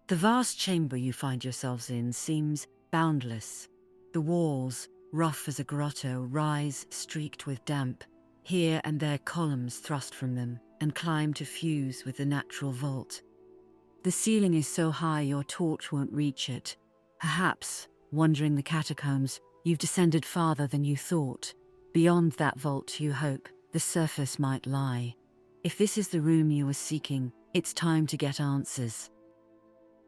The vast chamber you find yourselves in seems boundless. The walls, rough as a grotto, rise streaked with damp. Here and there columns thrust from them and climb to fuse with the natural vault. The ceiling is so high your torch won't reach it. Perhaps, wandering the catacombs, you've descended farther than you thought. Beyond that vault, you hope, the surface might lie. If this is the room you were seeking, it's time to get answers.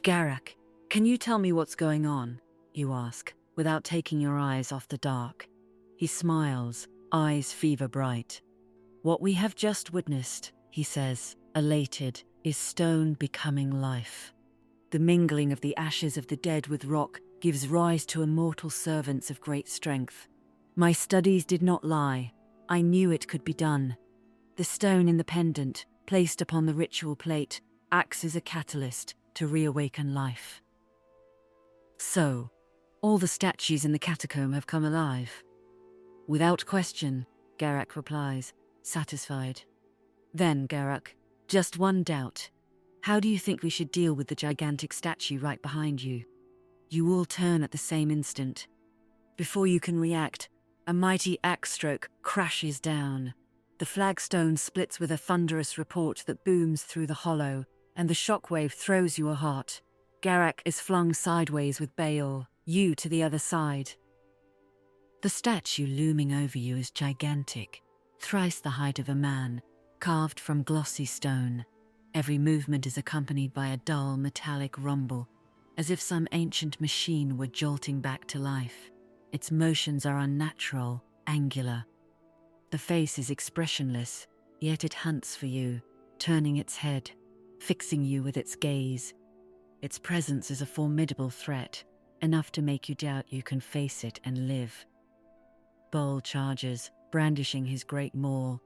Garak, can you tell me what's going on? You ask, without taking your eyes off the dark. He smiles, eyes fever bright. What we have just witnessed, he says, elated, is stone becoming life. The mingling of the ashes of the dead with rock gives rise to immortal servants of great strength. My studies did not lie. I knew it could be done. The stone in the pendant, placed upon the ritual plate, acts as a catalyst to reawaken life. So, all the statues in the catacomb have come alive. Without question, Garak replies, satisfied. Then, Garak, just one doubt. How do you think we should deal with the gigantic statue right behind you? You all turn at the same instant. Before you can react, a mighty axe stroke crashes down. The flagstone splits with a thunderous report that booms through the hollow, and the shockwave throws you a heart. Garak is flung sideways with Baal, you to the other side. The statue looming over you is gigantic, thrice the height of a man, carved from glossy stone. Every movement is accompanied by a dull metallic rumble, as if some ancient machine were jolting back to life. Its motions are unnatural, angular. The face is expressionless, yet it hunts for you, turning its head, fixing you with its gaze. Its presence is a formidable threat, enough to make you doubt you can face it and live. Baal charges, brandishing his great maul.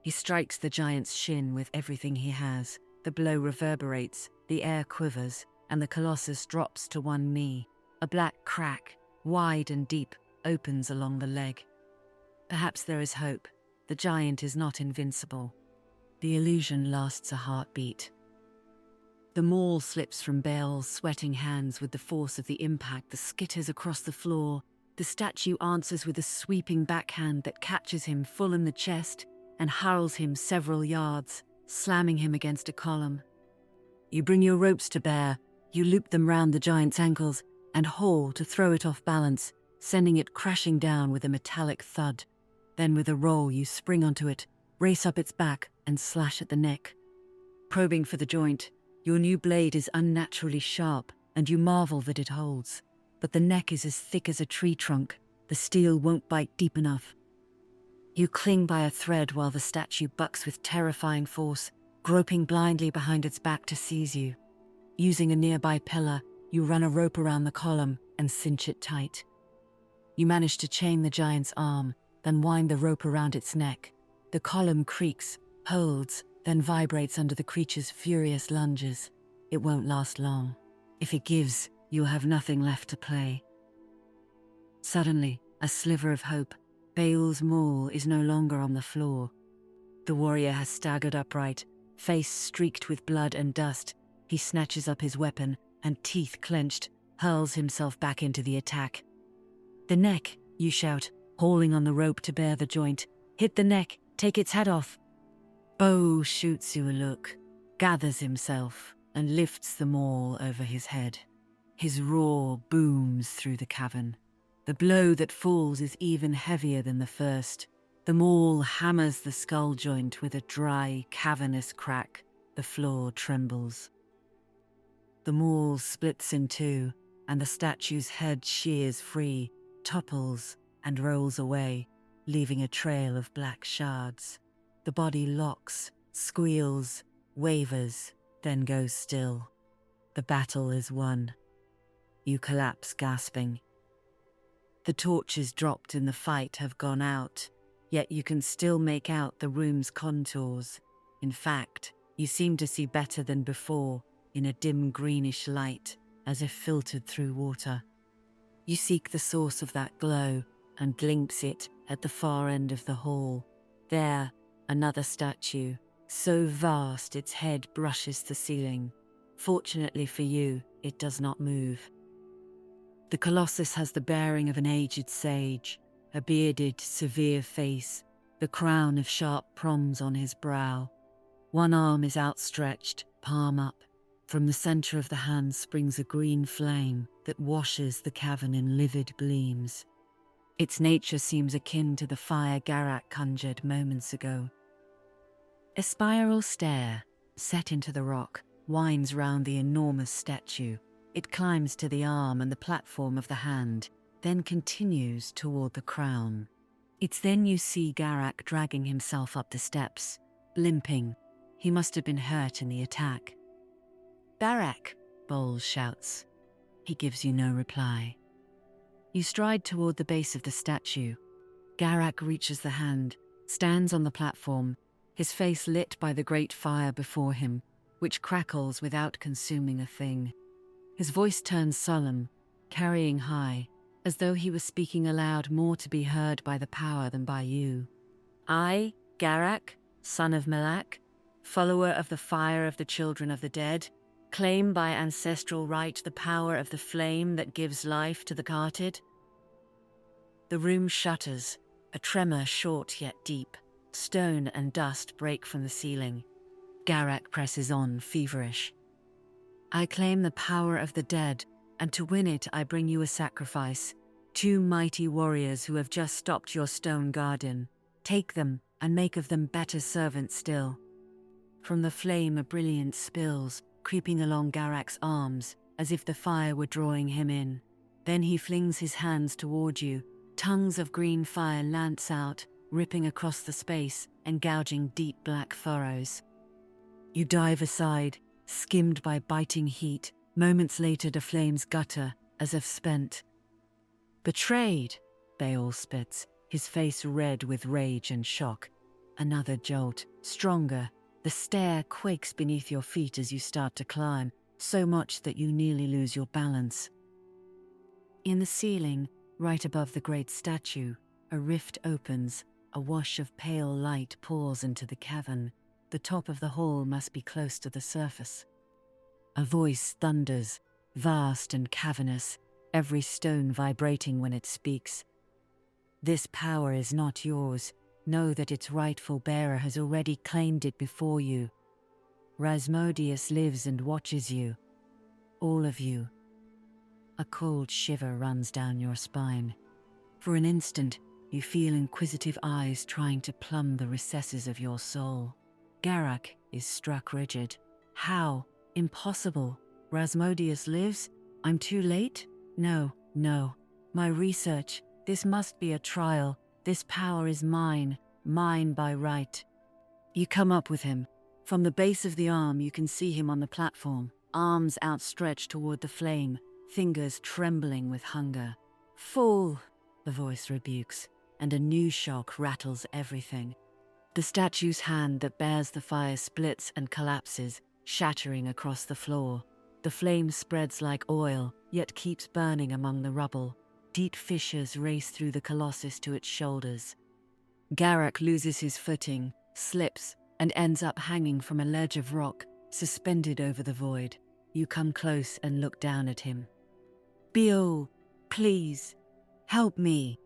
He strikes the giant's shin with everything he has. The blow reverberates, the air quivers, and the colossus drops to one knee. A black crack, wide and deep, opens along the leg. Perhaps there is hope. The giant is not invincible. The illusion lasts a heartbeat. The maul slips from Baal's sweating hands with the force of the impact that skitters across the floor. The statue answers with a sweeping backhand that catches him full in the chest and hurls him several yards, slamming him against a column. You bring your ropes to bear, you loop them round the giant's ankles and haul to throw it off balance, sending it crashing down with a metallic thud. Then with a roll you spring onto it, race up its back and slash at the neck. Probing for the joint, your new blade is unnaturally sharp and you marvel that it holds. But the neck is as thick as a tree trunk, the steel won't bite deep enough. You cling by a thread while the statue bucks with terrifying force, groping blindly behind its back to seize you. Using a nearby pillar, you run a rope around the column and cinch it tight. You manage to chain the giant's arm, then wind the rope around its neck. The column creaks, holds, then vibrates under the creature's furious lunges. It won't last long. If it gives, you'll have nothing left to play. Suddenly, a sliver of hope. Baal's maul is no longer on the floor. The warrior has staggered upright, face streaked with blood and dust. He snatches up his weapon and, teeth clenched, hurls himself back into the attack. The neck, you shout, hauling on the rope to bear the joint. Hit the neck, take its head off. Bo shoots you a look, gathers himself, and lifts the maul over his head. His roar booms through the cavern. The blow that falls is even heavier than the first. The maul hammers the skull joint with a dry, cavernous crack. The floor trembles. The maul splits in two, and the statue's head shears free, topples, and rolls away, leaving a trail of black shards. The body locks, squeals, wavers, then goes still. The battle is won. You collapse gasping. The torches dropped in the fight have gone out, yet you can still make out the room's contours. In fact, you seem to see better than before, in a dim greenish light, as if filtered through water. You seek the source of that glow and glimpse it at the far end of the hall. There, another statue, so vast its head brushes the ceiling. Fortunately for you, it does not move. The colossus has the bearing of an aged sage, a bearded, severe face, the crown of sharp prongs on his brow. One arm is outstretched, palm up. From the center of the hand springs a green flame that washes the cavern in livid gleams. Its nature seems akin to the fire Garak conjured moments ago. A spiral stair, set into the rock, winds round the enormous statue. It climbs to the arm and the platform of the hand, then continues toward the crown. It's then you see Garak dragging himself up the steps, limping. He must have been hurt in the attack. "Garak," Bowles shouts. He gives you no reply. You stride toward the base of the statue. Garak reaches the hand, stands on the platform, his face lit by the great fire before him, which crackles without consuming a thing. His voice turns solemn, carrying high, as though he was speaking aloud more to be heard by the power than by you. "I, Garak, son of Malak, follower of the fire of the children of the dead, claim by ancestral right the power of the flame that gives life to the carted." The room shudders, a tremor short yet deep. Stone and dust break from the ceiling. Garak presses on, feverish. "I claim the power of the dead, and to win it I bring you a sacrifice. 2 mighty warriors who have just stopped your stone garden. Take them, and make of them better servants still." From the flame a brilliance spills, creeping along Garak's arms, as if the fire were drawing him in. Then he flings his hands toward you. Tongues of green fire lance out, ripping across the space and gouging deep black furrows. You dive aside, skimmed by biting heat. Moments later the flames gutter, as if spent. "Betrayed," Beowul spits, his face red with rage and shock. Another jolt, stronger. The stair quakes beneath your feet as you start to climb, so much that you nearly lose your balance. In the ceiling, right above the great statue, a rift opens. A wash of pale light pours into the cavern. The top of the hall must be close to the surface. A voice thunders, vast and cavernous, every stone vibrating when it speaks. "This power is not yours. Know that its rightful bearer has already claimed it before you. Rasmodeus lives and watches you. All of you." A cold shiver runs down your spine. For an instant, you feel inquisitive eyes trying to plumb the recesses of your soul. Garak is struck rigid. "How? Impossible. Rasmodeus lives? I'm too late? No. My research. This must be a trial. This power is mine by right." You come up with him. From the base of the arm you can see him on the platform, arms outstretched toward the flame, fingers trembling with hunger. "Fool," the voice rebukes, and a new shock rattles everything. The statue's hand that bears the fire splits and collapses, shattering across the floor. The flame spreads like oil, yet keeps burning among the rubble. Deep fissures race through the colossus to its shoulders. Garak loses his footing, slips, and ends up hanging from a ledge of rock, suspended over the void. You come close and look down at him. "Beowul, please, help me,"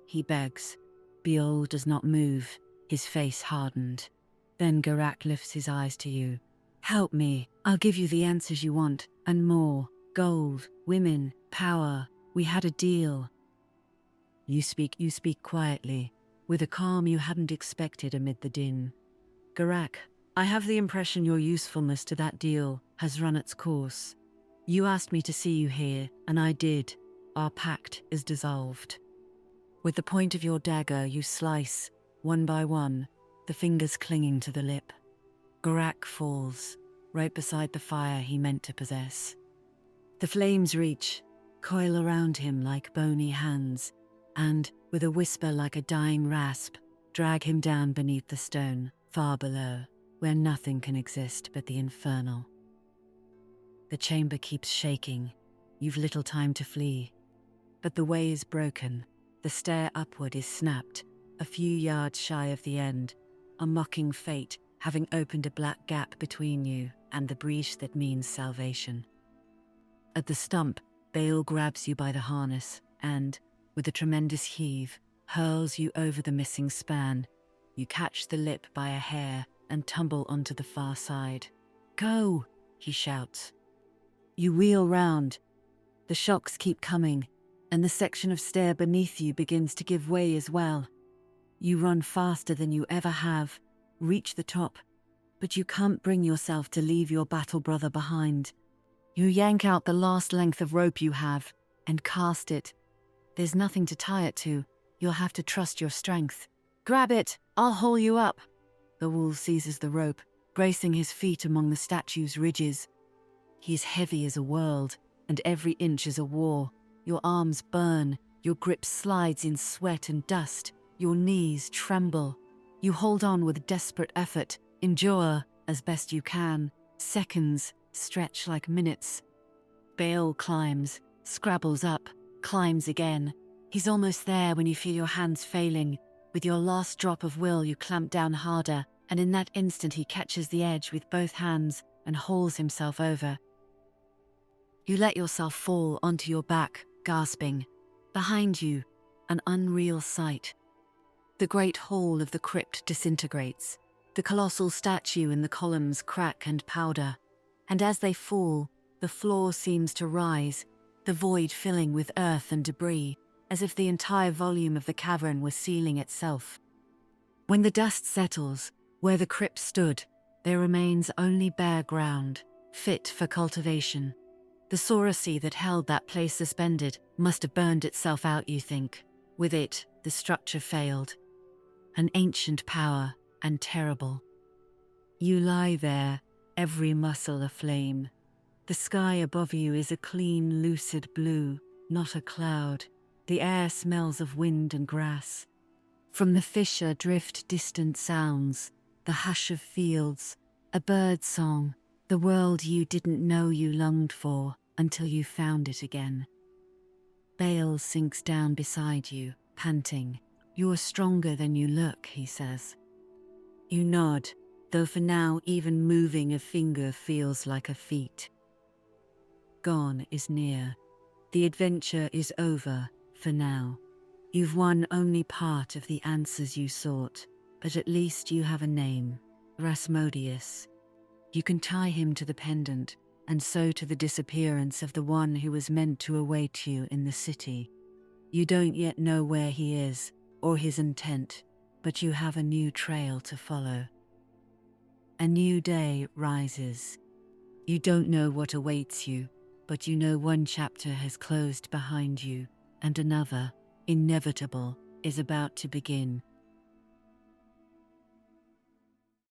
he begs. Beowul does not move, his face hardened. Then Garak lifts his eyes to you. "Help me, I'll give you the answers you want, and more. Gold, women, power. We had a deal." You speak quietly, with a calm you hadn't expected amid the din. "Garak, I have the impression your usefulness to that deal has run its course. You asked me to see you here, and I did. Our pact is dissolved." With the point of your dagger you slice, one by one, the fingers clinging to the lip. Garak falls, right beside the fire he meant to possess. The flames reach, coil around him like bony hands, and, with a whisper like a dying rasp, drag him down beneath the stone, far below, where nothing can exist but the infernal. The chamber keeps shaking. You've little time to flee. But the way is broken. The stair upward is snapped, a few yards shy of the end, a mocking fate having opened a black gap between you and the breach that means salvation. At the stump, Bale grabs you by the harness and, with a tremendous heave, hurls you over the missing span. You catch the lip by a hair and tumble onto the far side. "Go!" he shouts. You wheel round. The shocks keep coming, and the section of stair beneath you begins to give way as well. You run faster than you ever have, reach the top, but you can't bring yourself to leave your battle brother behind. You yank out the last length of rope you have and cast it. There's nothing to tie it to. You'll have to trust your strength. "Grab it! I'll haul you up!" The wolf seizes the rope, bracing his feet among the statue's ridges. He's heavy as a world, and every inch is a war. Your arms burn, your grip slides in sweat and dust, your knees tremble. You hold on with desperate effort, endure as best you can. Seconds stretch like minutes. Bale climbs, scrabbles up, climbs again. He's almost there when you feel your hands failing. With your last drop of will, you clamp down harder, and in that instant he catches the edge with both hands and hauls himself over. You let yourself fall onto your back, gasping. Behind you, an unreal sight. The great hall of the crypt disintegrates. The colossal statue in the columns crack and powder. And as they fall, the floor seems to rise, the void filling with earth and debris, as if the entire volume of the cavern was sealing itself. When the dust settles, where the crypt stood, there remains only bare ground, fit for cultivation. The soracy that held that place suspended must have burned itself out, you think. With it, the structure failed. An ancient power, and terrible. You lie there, every muscle aflame. The sky above you is a clean, lucid blue, not a cloud. The air smells of wind and grass. From the fissure drift distant sounds, the hush of fields, a bird's song, the world you didn't know you longed for until you found it again. Bale sinks down beside you, panting. "You're stronger than you look," he says. You nod, though for now even moving a finger feels like a feat. Gone is near. The adventure is over, for now. You've won only part of the answers you sought, but at least you have a name, Rasmodeus. You can tie him to the pendant, and so to the disappearance of the one who was meant to await you in the city. You don't yet know where he is, or his intent, but you have a new trail to follow. A new day rises. You don't know what awaits you, but you know one chapter has closed behind you, and another, inevitable, is about to begin.